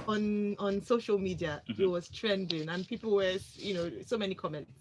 on social media. It was trending, and people were, so many comments.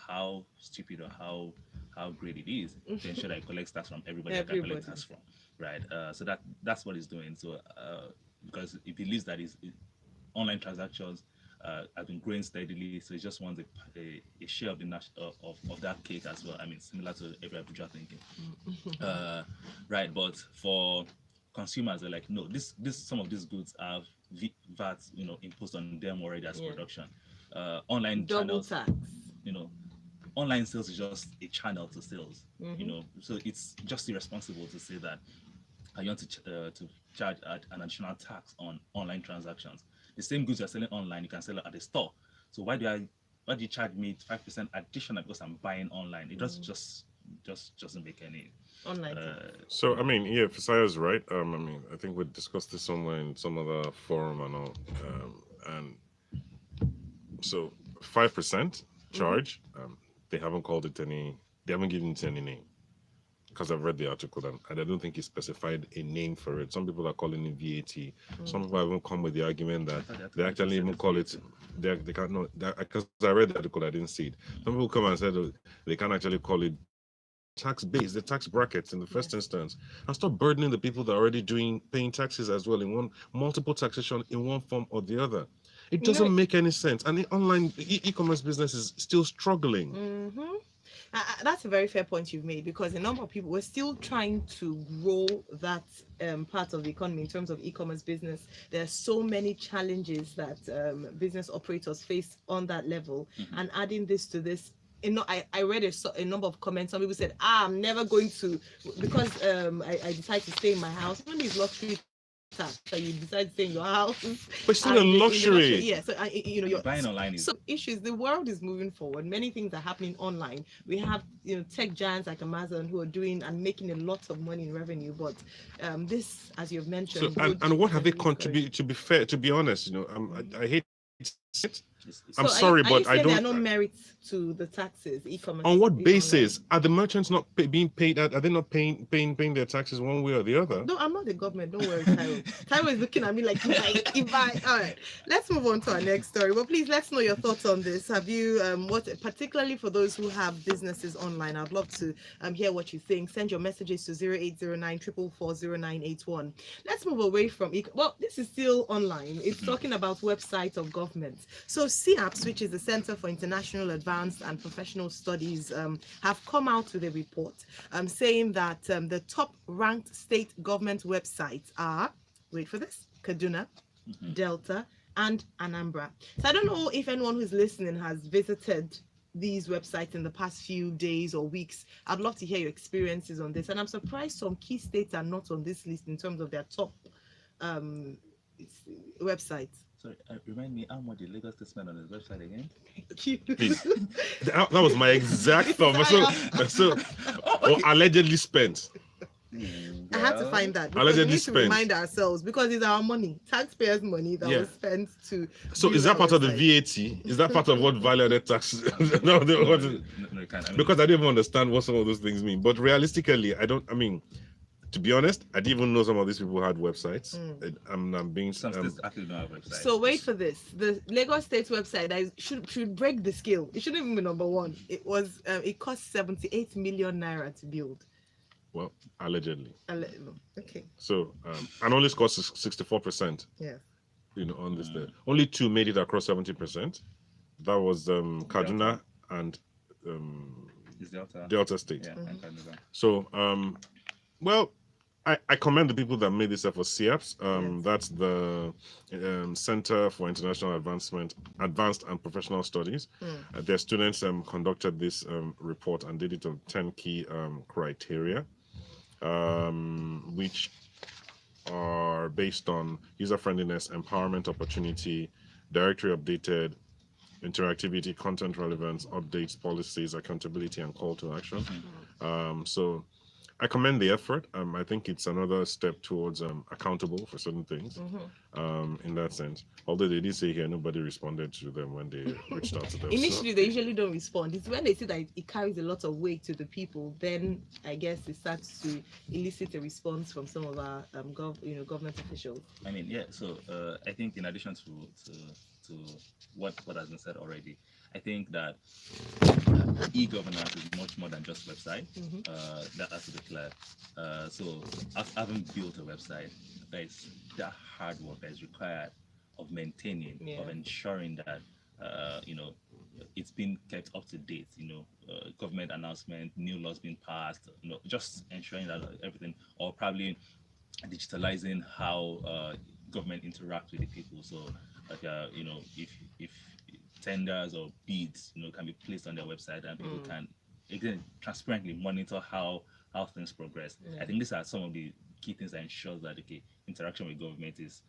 How stupid or how great it is to ensure that it collects tax from everybody that can collect Everybody. tax from, right? So that's what it's doing. So because it believes that online transactions have been growing steadily, so it just wants a share of the of that cake as well. I mean, similar to every Abuja thinking, uh, right? But for consumers, they're like, no, this some of these goods have VAT, imposed on them already as Yeah. production. Online Double channels, tax. you know, online sales is just a channel to sales, Mm-hmm. so it's just irresponsible to say that you want to charge an additional tax on online transactions. The same goods you're selling online, you can sell it at the store. So why do you charge me 5% additional because I'm buying online? It just doesn't make any. Online tax. Uh, So I mean, yeah, Fisayo's right. I mean, I think we discussed this somewhere in some other forum and all. And so 5% Mm-hmm. charge. They haven't called it any. They haven't given it any name because I've read the article and I don't think he specified a name for it. Some people are calling it VAT. Some people even come with the argument that they actually even call it. They can't know because I read the article. I didn't see it. Some people come and said they can't actually call it tax base, the tax brackets in the first Yes. instance, and stop burdening the people that are already paying taxes as well in one multiple taxation in one form or the other. It You know. doesn't make any sense, and the online e-commerce business is still struggling. Mm-hmm. That's a very fair point you've made, because a number of people were still trying to grow that part of the economy in terms of e-commerce business. There are so many challenges that business operators face on that level, and adding this to this. I read a number of comments. Some people said, I'm never going to, because I decided to stay in my house. Even these luxury tax that you decide to stay in your house But it's and still a in the luxury, luxury. yeah. So you're buying online so is issues. The world is moving forward. Many things are happening online. We have tech giants like Amazon who are doing and making a lot of money in revenue. But this, as you've So mentioned, and would and what have they generally discourage. contributed? To be fair, to be honest, I hate it. it's I'm So sorry, are you but I saying there are don't. no merits to the taxes, On e-commerce, what online? basis are the merchants not being paid? Are they not paying their taxes one way or the other? No, I'm not the government. Don't worry, Taiwo. Taiwo is looking at me like if I. All right, let's move on to our next story. But please, let's know your thoughts on this. Have you what, particularly for those who have businesses online? I'd love to hear what you think. Send your messages to 0809 Let's move away from well, this is still online. It's talking about websites of governments. So CAPS, which is the Center for International Advanced and Professional Studies, have come out with a report saying that the top ranked state government websites are, wait for this, Kaduna, Delta, and Anambra. So I don't know if anyone who's listening has visited these websites in the past few days or weeks. I'd love to hear your experiences on this. And I'm surprised some key states are not on this list in terms of their top um, websites. sorry. Remind me how much the Lagos State spent on his website again? Please, that was my exact thought. So, or allegedly spent. I had to Well, find that because we Allegedly need to spent. remind ourselves, because it's our money, taxpayers' money that Yeah. was spent to So is build that that part of the website. VAT? Is that part of what value-added tax? No, no, you can't. I mean, because I didn't even understand what some of those things mean. But realistically, I don't. I mean, to be honest, I didn't even know some of these people had websites. I'm being some states actually don't have websites. So wait for this. The Lagos State website that should break the scale. It shouldn't even be number one. It cost 78 million naira to build. well, allegedly. Okay. So and only scored 64%. Yeah. On this day. Only two made it across 70%. That was Kaduna and It's Delta. Delta State. Yeah, and Kaduna. So well, I commend the people that made this effort. CIAPS, Yes. that's the Center for International Advanced and Professional Studies. Their students conducted this report and did it on 10 key criteria, which are based on user friendliness, empowerment, opportunity, directory updated, interactivity, content relevance, updates, policies, accountability, and call to action. So I commend the effort. I think it's another step towards accountable for certain things. In that sense. Although they did say here nobody responded to them when they reached out to them. Initially, they usually don't respond. It's when they see that it carries a lot of weight to the people, then I guess it starts to elicit a response from some of our government officials. I mean, yeah. So I think in addition to what has been said already, I think that e-governance is much more than just website. That has to be clear. So having built a website, there is that hard work that is required of maintaining, of ensuring that it's been kept up to date. Government announcement, new laws being passed. Just ensuring that everything, or probably digitalizing how government interacts with the people. So, like if tenders or bids, can be placed on their website and people can again transparently monitor how things progress. I think these are some of the key things that ensures that interaction with government is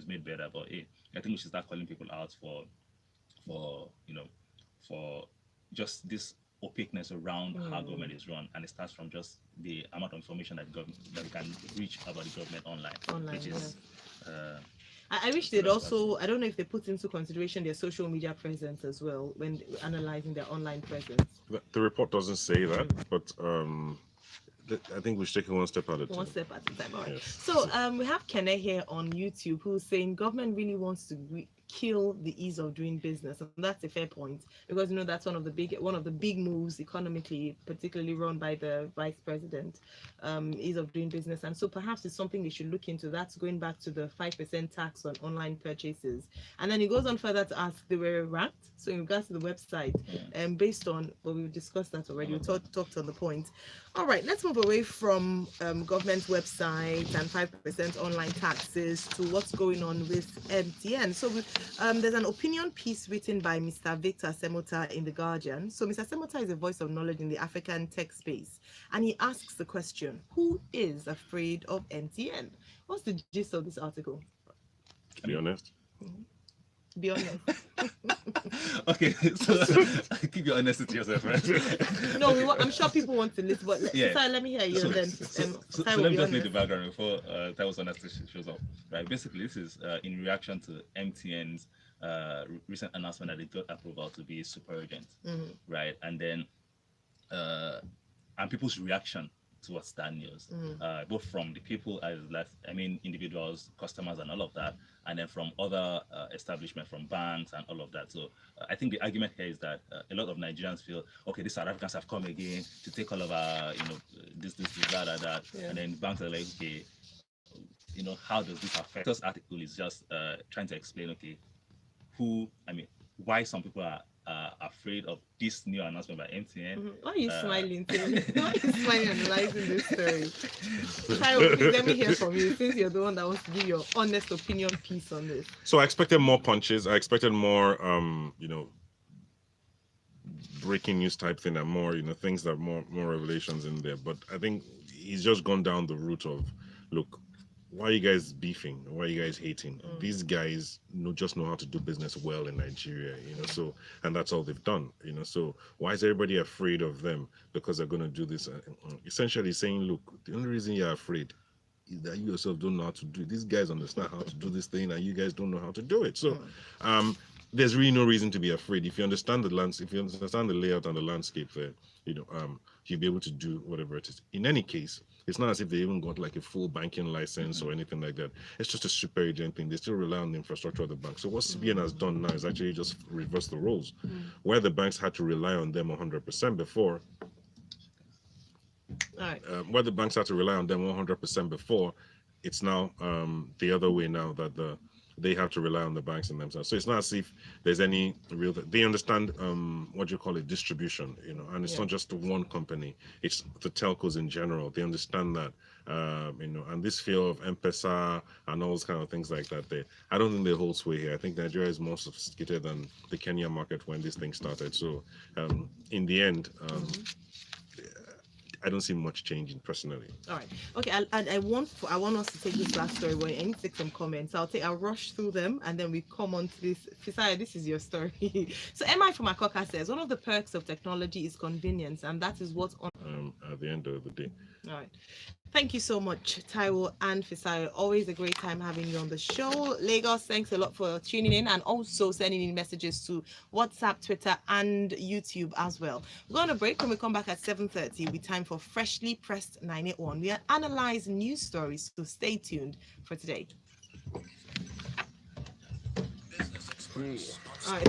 made better. But I think we should start calling people out for just this opaqueness around how government is run, and it starts from just the amount of information that we can reach about the government online, which is. I wish they'd also, I don't know if they put into consideration their social media presence as well when analyzing their online presence. The report doesn't say that, but I think we should take it one step at a time. One step at a time. All right. Yes. So we have Kene here on YouTube who's saying government really wants to kill the ease of doing business, and that's a fair point, because that's one of the big moves economically, particularly run by the vice president, ease of doing business. And so perhaps it's something they should look into. That's going back to the 5% tax on online purchases. And then he goes on further to ask, they were ranked. So in regards to the website, based on, well, we've discussed that already. We talked on the point. All right, let's move away from government websites and 5% online taxes to what's going on with MTN. So there's an opinion piece written by Mr. Victor Semota in The Guardian. So Mr. Semota is a voice of knowledge in the African tech space. And he asks the question, who is afraid of MTN? What's the gist of this article? To be honest. Be honest. Okay, so keep your honesty to yourself, right? No, I'm sure people want to listen, but let me hear you. So, then. So let me just lay the background before Taiwo's honesty shows up. Right, basically, this is in reaction to MTN's recent announcement that they got approval to be super urgent, right? And then and people's reaction towards that news, both from the people individuals, customers, and all of that, and then from other establishments, from banks and all of that. So I think the argument here is that a lot of Nigerians feel, okay, these South Africans have come again to take all of our, this, that, and then banks are like, okay, how does this affect? This article is just trying to explain, okay, why some people are afraid of this new announcement by MTN. Why are you smiling? Why are you smiling analyzing this story? Taiwo, please let me hear from you, since you're the one that wants to give your honest opinion piece on this. So I expected more punches. I expected more, breaking news type thing, and more, things that more revelations in there. But I think he's just gone down the route of, look, why are you guys beefing? Why are you guys hating? These guys just know how to do business well in Nigeria, so, and that's all they've done, so why is everybody afraid of them because they're going to do this? Essentially saying, look, the only reason you're afraid is that you yourself don't know how to do it. These guys understand how to do this thing and you guys don't know how to do it. So there's really no reason to be afraid. If you understand the if you understand the layout and the landscape there, you'll be able to do whatever it is. In any case, it's not as if they even got like a full banking license or anything like that. It's just a super agent thing. They still rely on the infrastructure of the bank. So what CBN has done now is actually just reverse the roles. Where the banks had to rely on them 100% before, where the banks had to rely on them 100% before, it's now the other way now that they have to rely on the banks and themselves. So it's not as if there's any real, they understand distribution, and it's not just one company, it's the telcos in general. They understand that, and this fear of M-Pesa and all those kind of things like that, I don't think they hold sway here. I think Nigeria is more sophisticated than the Kenya market when this thing started. So in the end, I don't see much changing personally. All right. Okay. I want us to take this last story. Well, I need to take some comments. I'll rush through them and then we come on to this. Fisayo, this is your story. So MI from Akoka says, one of the perks of technology is convenience, and that is what at the end of the day. All right. Thank you so much, Taiwo and Fisayo. Always a great time having you on the show. Lagos, thanks a lot for tuning in and also sending in messages to WhatsApp, Twitter, and YouTube as well. We're going to break. When we come back at 7:30, it'll be time for Freshly Pressed 981. We analyze news stories, so stay tuned for today. Business Express.